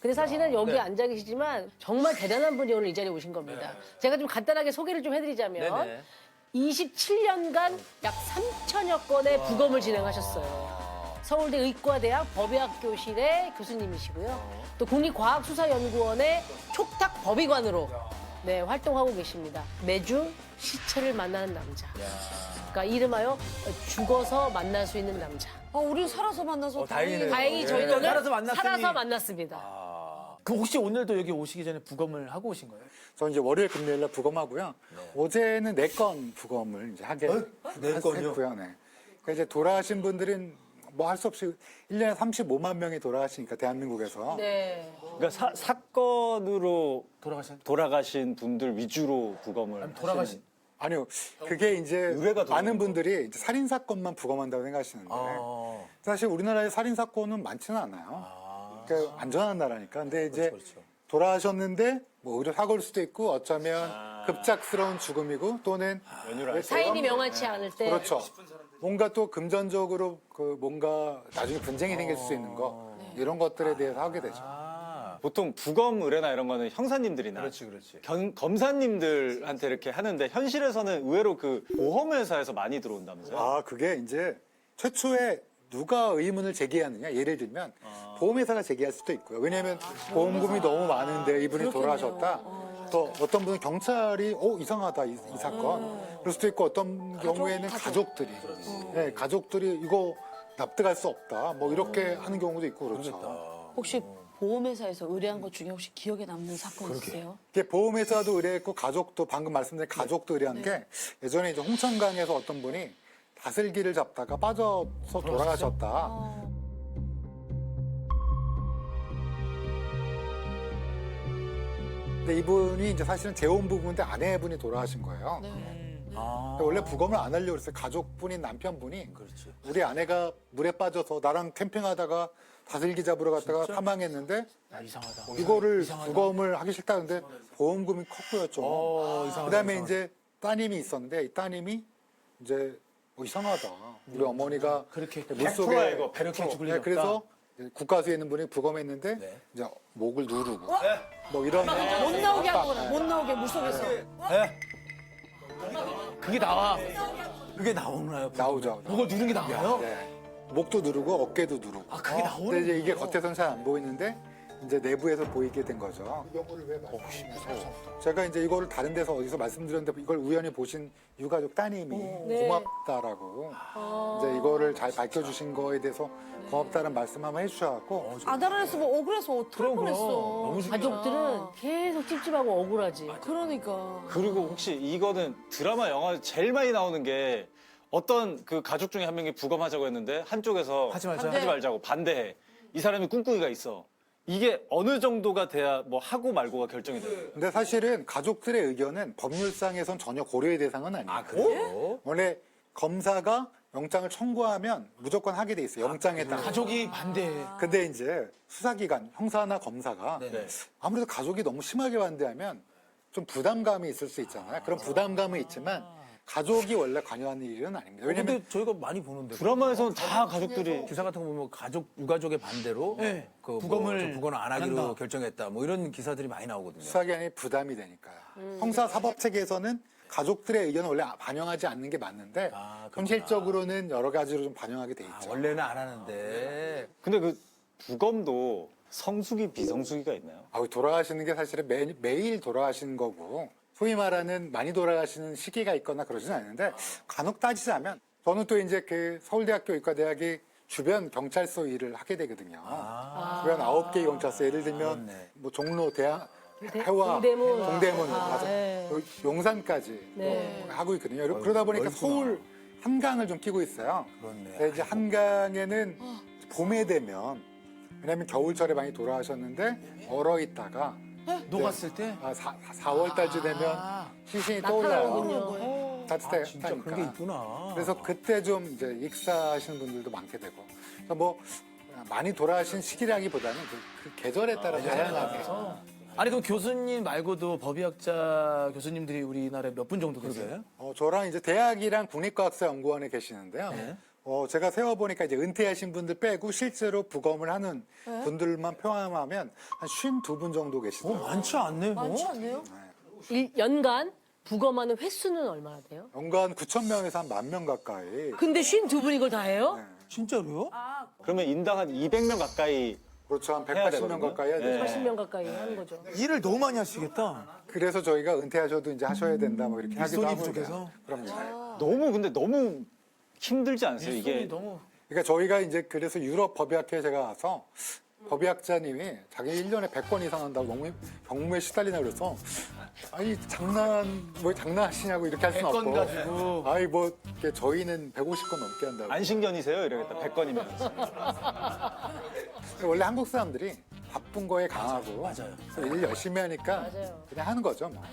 근데 사실은 여기 앉아 계시지만 정말 대단한 분이 오늘 이 자리에 오신 겁니다. 제가 좀 간단하게 소개를 좀 해드리자면 27년간 약 3천여 건의 부검을 진행하셨어요. 서울대 의과대학 법의학교실의 교수님이시고요. 또 국립과학수사연구원의 촉탁 법의관으로 네, 활동하고 계십니다. 매주 시체를 만나는 남자. 그러니까 이름하여 죽어서 만날 수 있는 남자. 우린 살아서 만나서 다행이네요. 다행히 저희는 오늘 살아서 만났으니. 살아서 만났습니다. 그럼 혹시 오늘도 여기 오시기 전에 부검을 하고 오신 거예요? 저는 이제 월요일, 금요일 날 부검하고요. 어제는 4건 부검을 이제 하게 네 건이요? 했고요. 네. 그러니까 이제 돌아가신 분들은 뭐 할 수 없이 1년에 35만 명이 돌아가시니까 대한민국에서. 네. 그러니까 사건으로 돌아가신 분들 위주로 부검을 돌아가신 아니요. 그게 이제 의뢰가 많은 분들이 이제 살인 사건만 부검한다고 생각하시는데 사실 우리나라에 살인 사건은 많지는 않아요. 그러니까 안전한 나라니까. 근데 이제 돌아가셨는데 뭐 의료 사고일 수도 있고 어쩌면 급작스러운 죽음이고 또는 사인이 명확치 않을 때. 그렇죠. 뭔가 또 금전적으로 그 뭔가 나중에 분쟁이 생길 수 있는 거 이런 것들에 대해서 하게 되죠. 보통 부검 의뢰나 이런 거는 형사님들이나 그렇지. 검사님들한테 이렇게 하는데 현실에서는 의외로 그 보험회사에서 많이 들어온다면서요? 아, 그게 이제 최초에 누가 의문을 제기하느냐. 예를 들면 보험회사가 제기할 수도 있고요. 왜냐하면 보험금이 너무 많은데 이분이 돌아가셨다. 또 어떤 분은 경찰이 이상하다 이 사건. 그럴 수도 있고 어떤 경우에는 가족들이 네, 가족들이 이거 납득할 수 없다. 뭐 이렇게 하는 경우도 있고 그렇죠. 혹시 보험회사에서 의뢰한 것 중에 혹시 기억에 남는 사건 있으세요? 이게 보험회사도 의뢰했고 가족도 방금 말씀드린 가족도 의뢰한 게 예전에 이제 홍천강에서 어떤 분이 다슬기를 잡다가 빠져서 돌아가셨다. 근데 이분이 이제 사실은 재혼 부부인데 아내분이 돌아가신 거예요. 근데 원래 부검을 안 하려고 그랬어요. 가족분인 남편분이 우리 아내가 물에 빠져서 나랑 캠핑하다가 다슬기 잡으러 갔다가 사망했는데 이상하다. 이거를 부검을 하기 싫다는데 보험금이 컸고요 좀. 그다음에 이제 따님이 있었는데 이 따님이 이제 이상하다. 우리 어머니가 그렇게 물속에 이거 100% 죽을 일 없다. 그래서 국가수에 있는 분이 부검했는데 이제 목을 누르고 뭐 이런 못 나오게 한 거구나. 못 나오게 물속에서. 그게 나와. 그게 나오나요? 나오죠. 목을 누른 게 나와요? 네. 목도 누르고 어깨도 누르고. 그게 나오는 근데 이제 이게 겉에서는 잘 안 보이는데 이제 내부에서 보이게 된 거죠. 제가 이제 이거를 다른 데서 어디서 말씀드렸는데 이걸 우연히 보신 유가족 따님이 고맙다라고 이제 이거를 잘 밝혀주신 거에 대해서 고맙다는 말씀 한번 해주셔갖고 아다라에서 뭐 억울해서 어떡할 뻔했어. 너무 가족들은 계속 찝찝하고 억울하지. 그러니까. 그리고 혹시 이거는 드라마, 영화 제일 많이 나오는 게 어떤 그 가족 중에 한 명이 부검하자고 했는데 한쪽에서 하지 말자. 하지 말자고 반대해. 이 사람이 꿍꿍이가 있어. 이게 어느 정도가 돼야 뭐 하고 말고가 결정이 돼요? 근데 사실은 가족들의 의견은 법률상에선 전혀 고려의 대상은 아니에요. 원래 검사가 영장을 청구하면 무조건 하게 돼 있어요. 영장에 따라. 가족이 반대해. 근데 이제 수사기관, 형사나 검사가 아무래도 가족이 너무 심하게 반대하면 좀 부담감이 있을 수 있잖아요. 그런 부담감은 있지만 가족이 원래 관여하는 일은 아닙니다. 왜냐면 근데 저희가 많이 보는데. 드라마에서는 다 가족들이 기사 같은 거 보면 유가족의 반대로 그 부검을 부검을 안 하기로 한다. 결정했다. 뭐 이런 기사들이 많이 나오거든요. 수사기관이 부담이 되니까요. 형사사법 체계에서는 가족들의 의견을 원래 반영하지 않는 게 맞는데 현실적으로는 여러 가지로 좀 반영하게 돼 있죠. 원래는 안 하는데 근데 그 부검도 성수기 비성수기가 있나요? 돌아가시는 게 사실은 매일 돌아가시는 거고 소위 말하는 많이 돌아가시는 시기가 있거나 그러진 않는데 간혹 따지자면 저는 또 이제 그 서울대학교 의과대학이 주변 경찰서 일을 하게 되거든요. 주변 9개 경찰서 예를 들면 뭐 종로, 해와, 동대문, 맞아. 용산까지 하고 있거든요. 그러다 보니까 서울 한강을 좀 끼고 있어요. 근데 이제 한강에는 봄에 되면 왜냐면 겨울철에 많이 돌아가셨는데 얼어 있다가 녹았을 때? 4월 달쯤 되면 시신이 떠올라요. 따뜻하니까. 진짜 그런 게 있구나. 그래서 그때 좀 이제 익사하시는 분들도 많게 되고. 그래서 뭐 많이 돌아가신 시기라기보다는 그 계절에 따라 다양하게. 아니 그럼 교수님 말고도 법의학자 교수님들이 우리나라에 몇 분 정도 계세요? 저랑 이제 대학이랑 국립과학사연구원에 계시는데요. 제가 세어보니까 이제 은퇴하신 분들 빼고 실제로 부검을 하는 분들만 포함하면 한 52분 정도 계시더라고요. 많지 않네. 많지 않네요? 연간 부검하는 횟수는 얼마나 돼요? 연간 9,000명에서 한 10,000명 가까이. 근데 52분 이걸 다 해요? 네. 진짜로요? 그러면 인당 한 200명 가까이 그렇죠. 한 해야 180명 되거든요. 가까이 해야 되죠. 네. 80명 가까이 하는 거죠. 일을 너무 많이 하시겠다. 그래서 저희가 은퇴하셔도 이제 하셔야 된다 뭐 이렇게 하기도 일손이 하고. 부족해서? 그럼요. 근데 너무 힘들지 않으세요? 이게 너무. 그러니까 저희가 이제 그래서 유럽 법의학회에 제가 와서 법의학자님이 자기 1년에 100건 이상 한다고 너무 경무에 시달리나 그래서 아니 장난하시냐고 이렇게 할 수는 100건 없고 가지고. 아이 뭐 이렇게 저희는 150건 넘게 한다고 안신견이세요? 이러겠다. 100건이면. 원래 한국 사람들이 바쁜 거에 강하고 맞아요. 일 열심히 하니까 맞아요. 그냥 하는 거죠 뭐.